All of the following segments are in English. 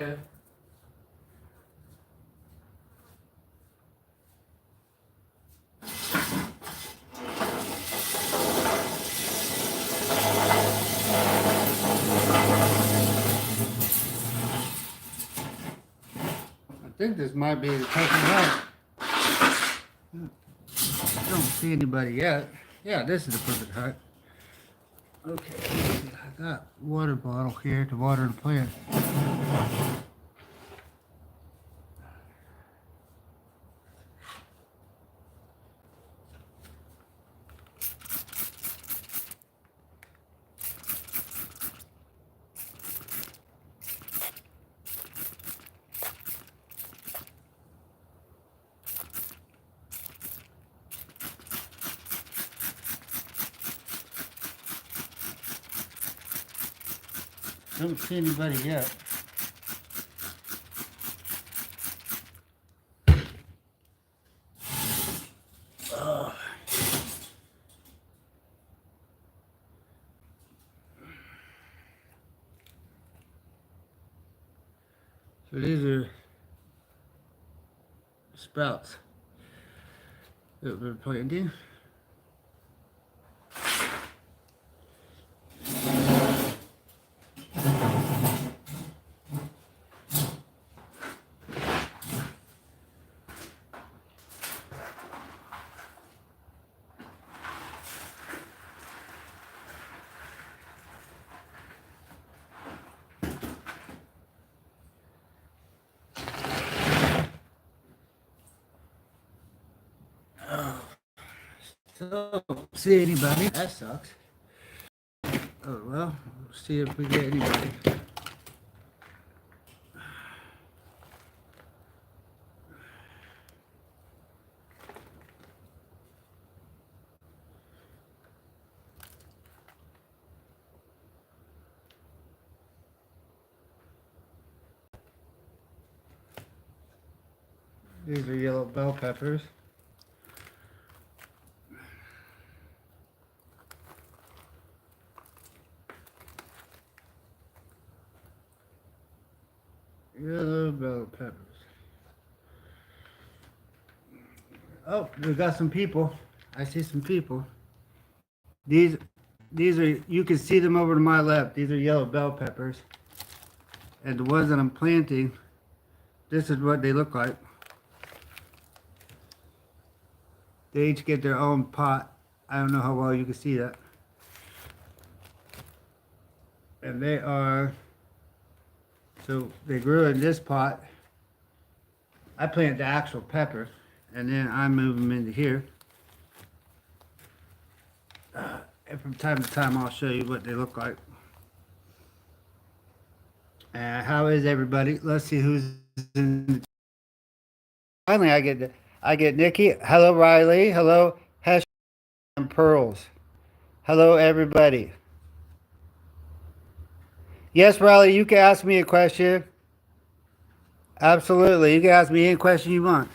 Yeah. I think this might be the perfect height. I don't see anybody yet. Yeah, this is the perfect height. Okay, I got water bottle here to water the plant. 'Don't see anybody yet. So these are sprouts that we're planting. So, see anybody? That sucks. Oh well, we'll see if we get anybody. These are yellow bell peppers. Yellow bell peppers. Oh, we got some people. I see some people. These these are, you can see them over to my left. These are yellow bell peppers. And the ones that I'm planting, this is what they look like. They each get their own pot. I don't know how well you can see that. And they are, so they grew in this pot. I planted the actual pepper, and then I move them into here. And from time to time, I'll show you what they look like. How is everybody? Let's see who's in. Finally, I get Nikki. Hello, Riley. Hello, Hash and Pearls. Hello, everybody. Yes, Riley, you can ask me a question. Absolutely, you can ask me any question you want.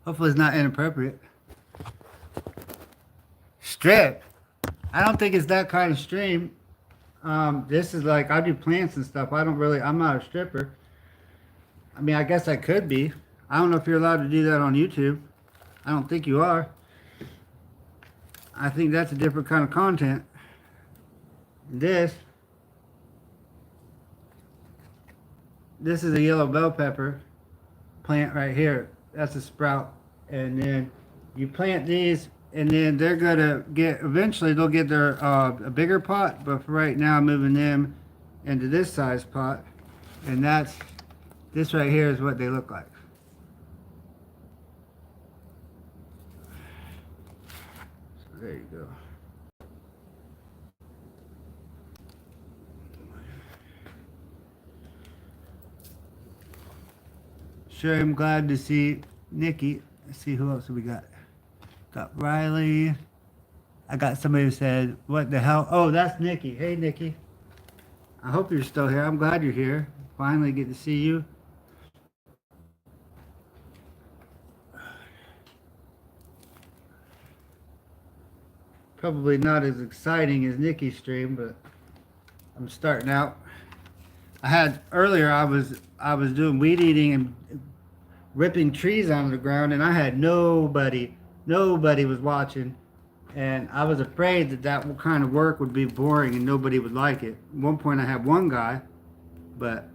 Hopefully, it's not inappropriate. Strip. I don't think it's that kind of stream. This is like, I do plants and stuff. I don't really. I'm not a stripper. I mean, I guess I could be. I don't know if you're allowed to do that on YouTube. I don't think you are. I think that's a different kind of content. This is a yellow bell pepper plant right here. That's a sprout. And then you plant these, and then they're gonna get, eventually they'll get their a bigger pot, but for right now I'm moving them into this size pot. And this right here is what they look like. So there you go. Sure, I'm glad to see Nikki. Let's see who else we got. Got Riley. I got somebody who said, "What the hell?" Oh, that's Nikki. Hey, Nikki. I hope you're still here. I'm glad you're here. Finally get to see you. Probably not as exciting as Nikki's stream, but I'm starting out. I had earlier. I was doing weed eating and ripping trees out of the ground, and I had nobody was watching, and I was afraid that that kind of work would be boring and nobody would like it. At one point, I had one guy, but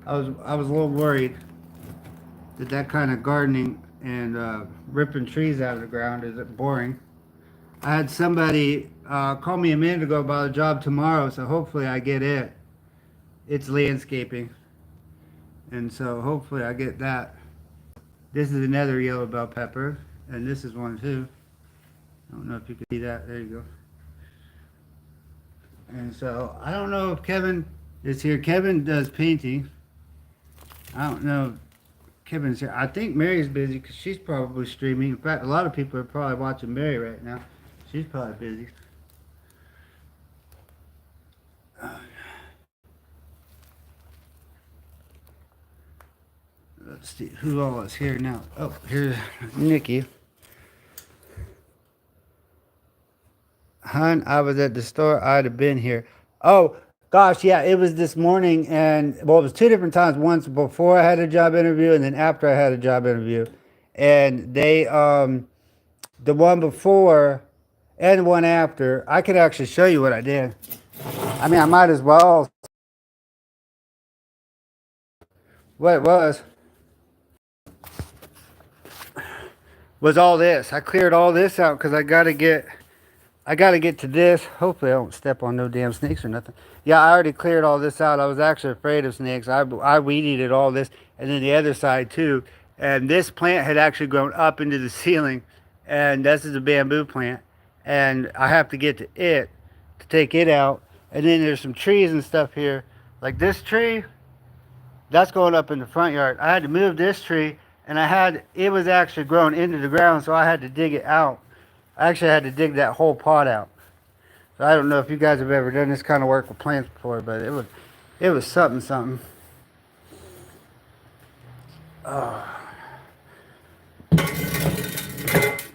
I was a little worried that that kind of gardening and ripping trees out of the ground is boring. I had somebody call me a minute ago about a job tomorrow, so hopefully I get it. It's landscaping, and so hopefully I get that. This is another yellow bell pepper, and this is one too. I don't know if you can see that. There you go. And so I don't know if Kevin is here. Kevin does painting. I don't know if Kevin's here. I think Mary's busy because she's probably streaming. In fact, a lot of people are probably watching Mary right now. She's probably busy. Let's see who all is here now. Oh, here's Nikki. Hun, I was at the store. I'd have been here. Oh, gosh, yeah, it was this morning, and well, it was two different times. Once before I had a job interview, and then after I had a job interview. And they, the one before and the one after, I could actually show you what I did. I mean, I might as well. What it was all this. I cleared all this out because I gotta get to this. Hopefully I don't step on no damn snakes or nothing. Yeah, I already cleared all this out. I was actually afraid of snakes. I weed eated all this, and then the other side too. And this plant had actually grown up into the ceiling, and this is a bamboo plant, and I have to get to it to take it out. And then there's some trees and stuff here, like this tree. That's going up in the front yard. I had to move this tree, and it was actually grown into the ground, so I had to dig it out. I actually had to dig that whole pot out. So I don't know if you guys have ever done this kind of work with plants before, but it was something. Oh.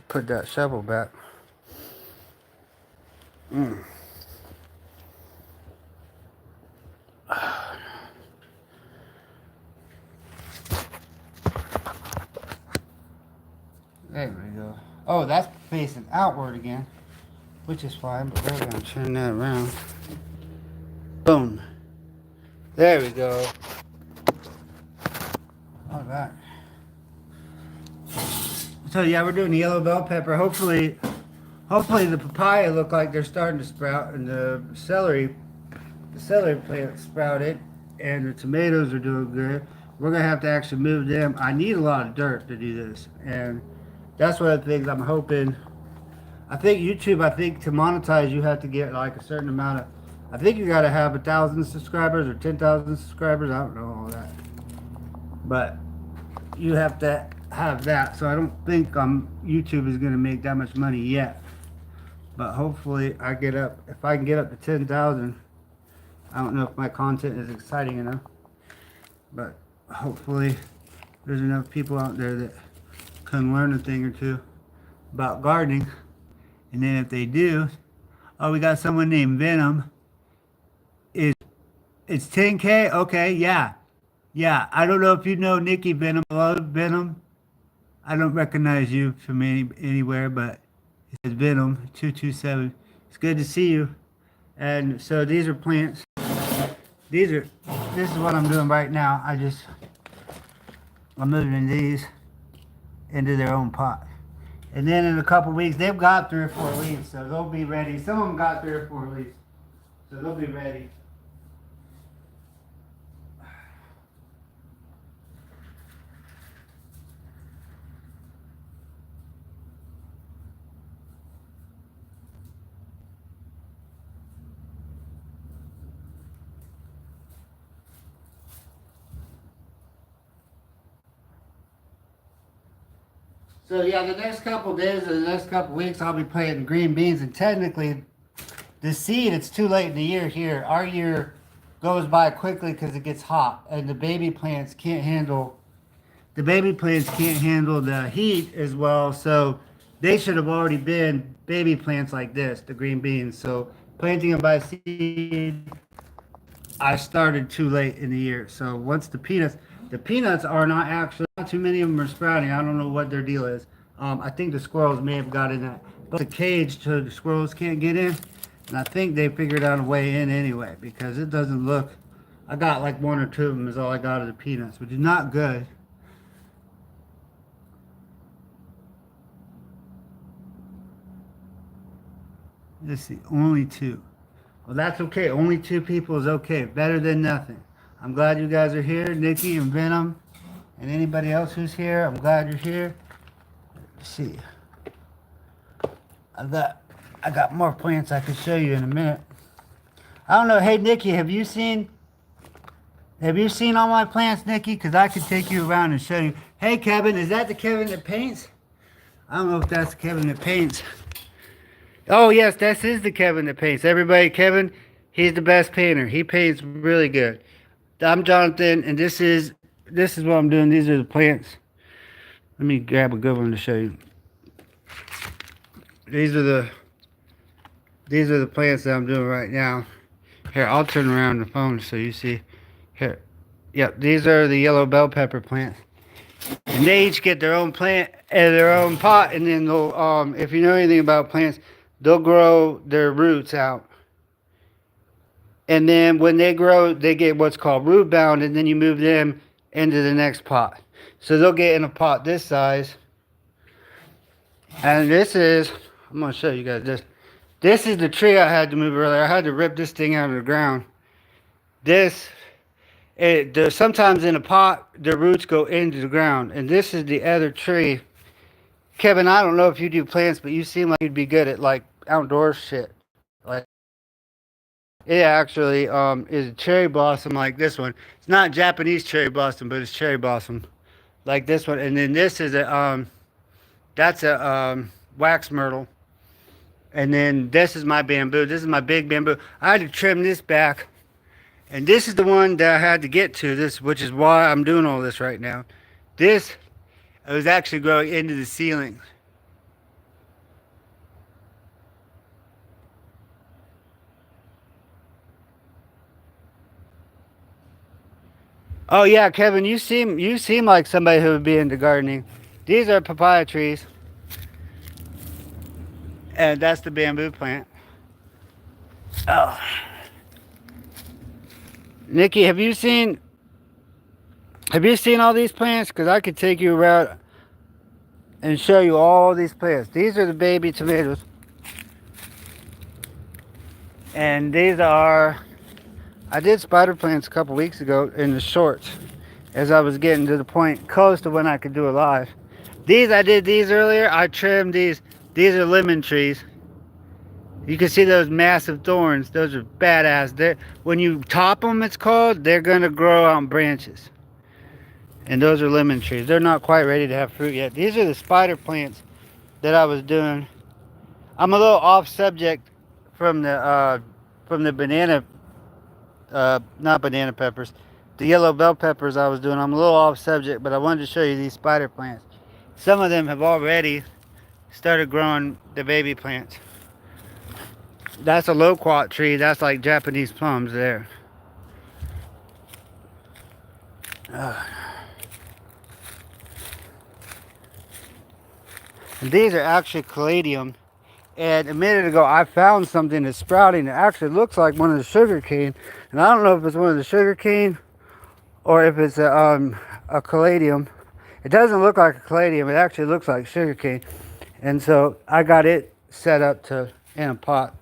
Put that shovel back. There we go. Oh, that's facing outward again, which is fine, but we're going to turn that around. Boom. There we go. All right. So yeah, we're doing the yellow bell pepper. Hopefully the papaya look like they're starting to sprout, and the celery plant sprouted, and the tomatoes are doing good. We're gonna have to actually move them. I need a lot of dirt to do this, and that's one of the things I'm hoping. I think YouTube, to monetize, you have to get like a certain amount of, I think you got to have 1,000 subscribers or 10,000 subscribers. I don't know all that, but you have to have that. So I don't think YouTube is going to make that much money yet, but hopefully if I can get up to 10,000. I don't know if my content is exciting enough, but hopefully there's enough people out there that can learn a thing or two about gardening. And then if they do, oh, we got someone named Venom. It's 10K? Okay, yeah. Yeah, I don't know if you know Nikki Venom. Hello, Venom. I don't recognize you from anywhere, but it says Venom 227. It's good to see you. And so these are plants. This is what I'm doing right now. I'm moving these into their own pot. And then in a couple weeks, they've got 3 or 4 leaves, so they'll be ready. Some of them got 3 or 4 leaves, so they'll be ready. So yeah, the next couple days or the next couple weeks, I'll be planting green beans. And technically, the seed, it's too late in the year here. Our year goes by quickly because it gets hot, and the baby plants can't handle the heat as well. So they should have already been baby plants like this, the green beans. So planting them by seed, I started too late in the year. So once the peanuts are not actually, not too many of them are sprouting. I don't know what their deal is. I think the squirrels may have got in that. But the cage so the squirrels can't get in. And I think they figured out a way in anyway because it doesn't look, I got like one or two of them is all I got of the peanuts, which is not good. Let's see, only two. Well, that's okay. Only two people is okay. Better than nothing. I'm glad you guys are here, Nikki and Venom, and anybody else who's here. I'm glad you're here. Let's see. I got more plants I can show you in a minute. I don't know. Hey, Nikki, have you seen all my plants, Nikki? Because I could take you around and show you. Hey, Kevin, is that the Kevin that paints? I don't know if that's the Kevin that paints. Oh, yes, this is the Kevin that paints. Everybody, Kevin, he's the best painter. He paints really good. I'm Jonathan, and this is what I'm doing. These are the plants. Let me grab a good one to show you. These are the plants that I'm doing right now. Here, I'll turn around the phone so you see. Here. Yep, these are the yellow bell pepper plants. And they each get their own plant and their own pot, and then they'll, if you know anything about plants, they'll grow their roots out. And then when they grow, they get what's called root bound, and then you move them into the next pot. So they'll get in a pot this size. And this is, I'm going to show you guys this. This is the tree I had to move earlier. I had to rip this thing out of the ground. Sometimes in a pot, the roots go into the ground. And this is the other tree. Kevin, I don't know if you do plants, but you seem like you'd be good at like outdoor shit. Like it actually is a cherry blossom like this one. It's not Japanese cherry blossom, but it's cherry blossom like this one. And then this is that's a wax myrtle. And then this is my bamboo. This is my big bamboo. I had to trim this back. And this is the one that I had to get to, which is why I'm doing all this right now. This was actually growing into the ceiling. Oh yeah, Kevin, you seem like somebody who would be into gardening. These are papaya trees. And that's the bamboo plant. Oh. Nikki, have you seen all these plants? Because I could take you around and show you all these plants. These are the baby tomatoes. And these are, I did spider plants a couple weeks ago in the shorts as I was getting to the point close to when I could do it live. I did these earlier. I trimmed these. These are lemon trees. You can see those massive thorns. Those are badass. When you top them, it's called, they're going to grow on branches. And those are lemon trees. They're not quite ready to have fruit yet. These are the spider plants that I was doing. I'm a little off subject from the banana, not banana peppers, the yellow bell peppers I was doing. I'm a little off subject, but I wanted to show you these spider plants. Some of them have already started growing the baby plants. That's a loquat tree. That's like Japanese plums there. And these are actually caladium. And a minute ago, I found something that's sprouting. It actually looks like one of the sugar cane. And I don't know if it's one of the sugar cane or if it's a caladium. It doesn't look like a caladium. It actually looks like sugar cane. And so I got it set up in a pot.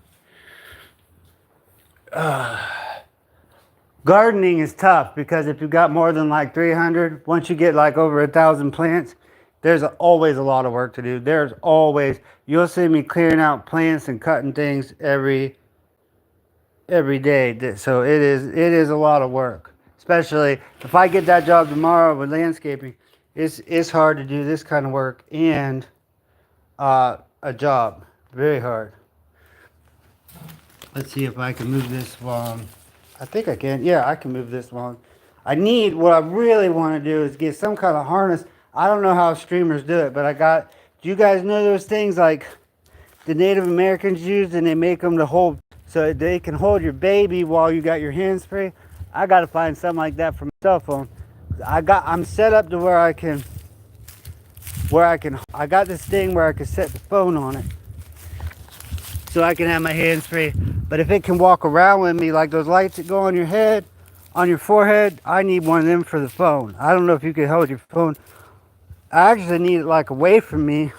Gardening is tough because if you got more than like 300, once you get like over 1,000 plants, there's always a lot of work to do. You'll see me clearing out plants and cutting things every day. So it is a lot of work. Especially if I get that job tomorrow with landscaping, it's hard to do this kind of work and a job. Very hard. Let's see if I can move this long. I think I can. Yeah, I can move this long. What I really want to do is get some kind of harness. I don't know how streamers do it, but do you guys know those things like the Native Americans used and they make them to hold so they can hold your baby while you got your hands free. I gotta find something like that for my cell phone. I'm set up to where I got this thing where I can set the phone on it, so I can have my hands free. But if it can walk around with me, like those lights that go on your head, on your forehead, I need one of them for the phone. I don't know if you can hold your phone. I actually need it like away from me,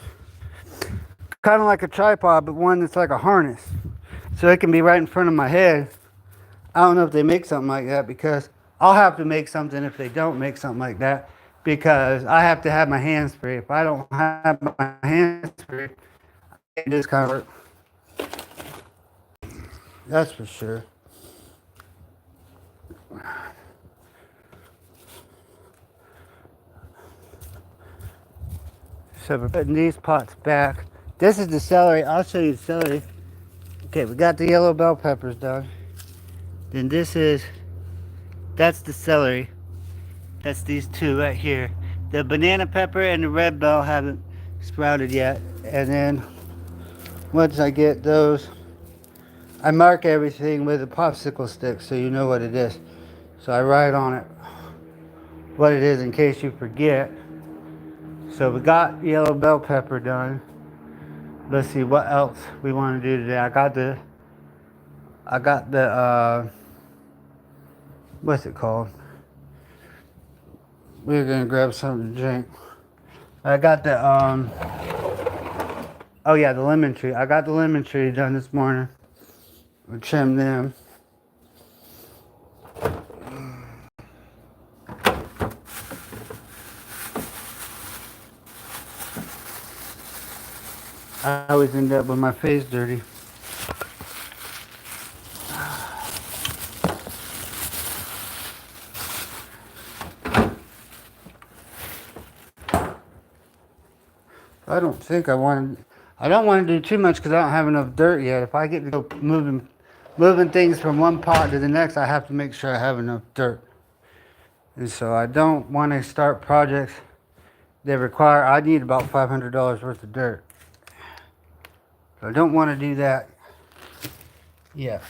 kind of like a tripod, but one that's like a harness, so it can be right in front of my head. I don't know if they make something like that, because I'll have to make something if they don't make something like that, because I have to have my hands free. If I don't have my hands free, it just kind of work. That's for sure. So we're putting these pots back. This is the celery. I'll show you the celery. Okay, we got the yellow bell peppers done. Then that's the celery. That's these two right here. The banana pepper and the red bell haven't sprouted yet. And then once I get those, I mark everything with a popsicle stick so you know what it is. So I write on it what it is in case you forget. So we got yellow bell pepper done. Let's see what else we want to do today. I got the what's it called? We're gonna grab something to drink. I got the oh yeah, the lemon tree. I got the lemon tree done this morning. We trimmed them. I always end up with my face dirty. I don't want to do too much because I don't have enough dirt yet. If I get to go moving things from one pot to the next, I have to make sure I have enough dirt. And so I don't want to start projects that require, I need about $500 worth of dirt. So I don't want to do that yet.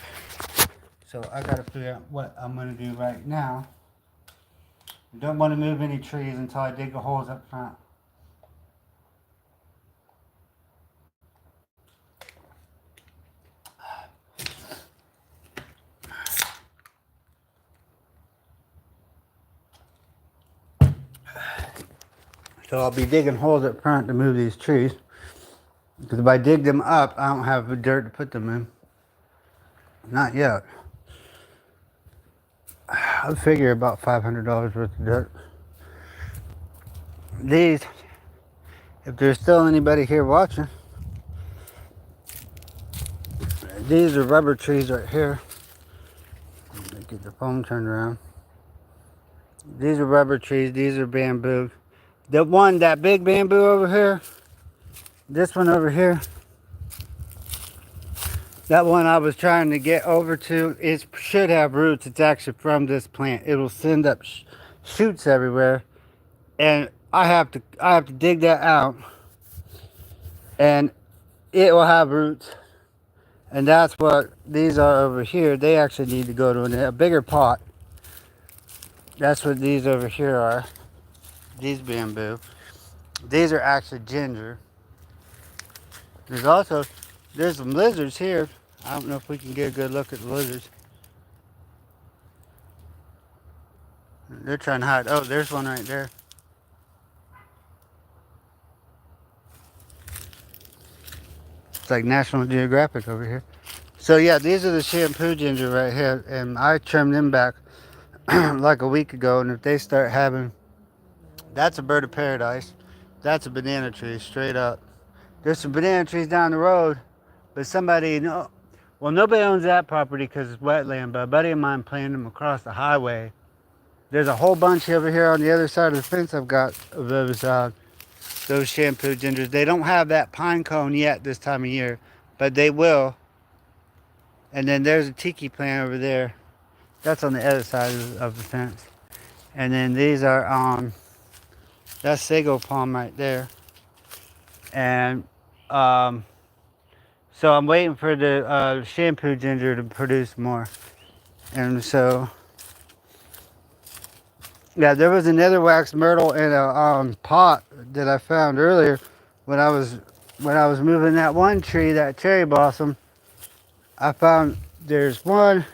So I got to figure out what I'm going to do right now. I don't want to move any trees until I dig the holes up front. So I'll be digging holes up front to move these trees. Because if I dig them up, I don't have the dirt to put them in. Not yet. I'll figure about $500 worth of dirt. These, if there's still anybody here watching, these are rubber trees right here. Let me get the phone turned around. These are rubber trees. These are bamboo. That big bamboo over here, this one over here, that one I was trying to get over to, it should have roots. It's actually from this plant. It'll send up shoots everywhere, and I have to dig that out, and it will have roots. And that's what these are over here. They actually need to go to a bigger pot. That's what these over here are. These bamboo. These are actually ginger. There's some lizards here. I don't know if we can get a good look at the lizards. They're trying to hide. Oh, there's one right there. It's like National Geographic over here. So yeah, these are the shampoo ginger right here, and I trimmed them back like a week ago. And if they start having, that's a bird of paradise. That's a banana tree, straight up. There's some banana trees down the road, but nobody owns that property because it's wetland. But a buddy of mine planted them across the highway. There's a whole bunch over here on the other side of the fence I've got of those shampoo gingers. They don't have that pine cone yet this time of year, but they will. And then there's a tiki plant over there. That's on the other side of the fence. And then these are, that's sago palm right there. And So I'm waiting for the shampoo ginger to produce more. And so, yeah, there was another wax myrtle in a pot that I found earlier when I was moving that one tree, that cherry blossom. I found there's one.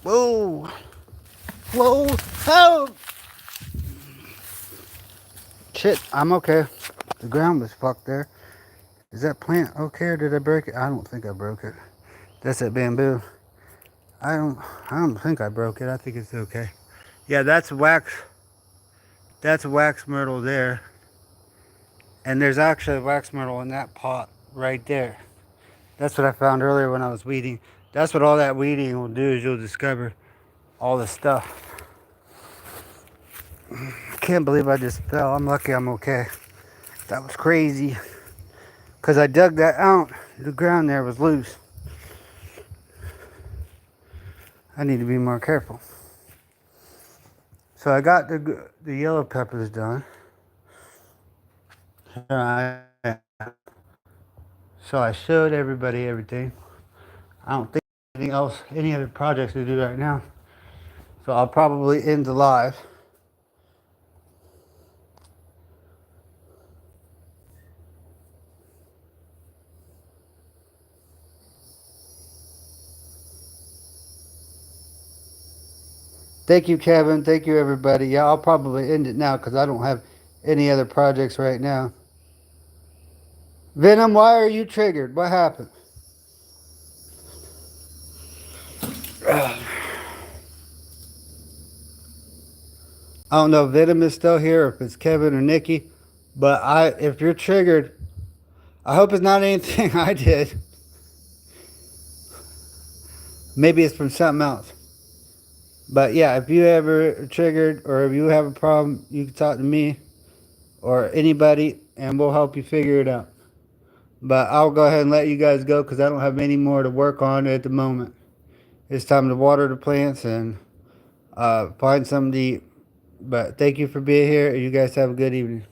Whoa, whoa, help! Shit, I'm okay. The ground was fucked there. Is that plant okay or did I break it? I don't think I broke it. That's that bamboo. I don't think I broke it. I think it's okay. Yeah, that's wax myrtle there. And there's actually wax myrtle in that pot right there. That's what I found earlier when I was weeding. That's what all that weeding will do, is you'll discover all the stuff. I can't believe I just fell. I'm lucky I'm okay. That was crazy. Because I dug that out. The ground there was loose. I need to be more careful. So I got the yellow peppers done. So I showed everybody everything. I don't think anything else, any other projects to do right now. So I'll probably end the live. Thank you, Kevin. Thank you, everybody. Yeah, I'll probably end it now because I don't have any other projects right now. Venom, why are you triggered? What happened? I don't know if Venom is still here, or if it's Kevin or Nikki, but if you're triggered, I hope it's not anything I did. Maybe it's from something else. But yeah, if you ever triggered or if you have a problem, you can talk to me or anybody and we'll help you figure it out. But I'll go ahead and let you guys go because I don't have any more to work on at the moment. It's time to water the plants and find something to eat. But thank you for being here. You guys have a good evening.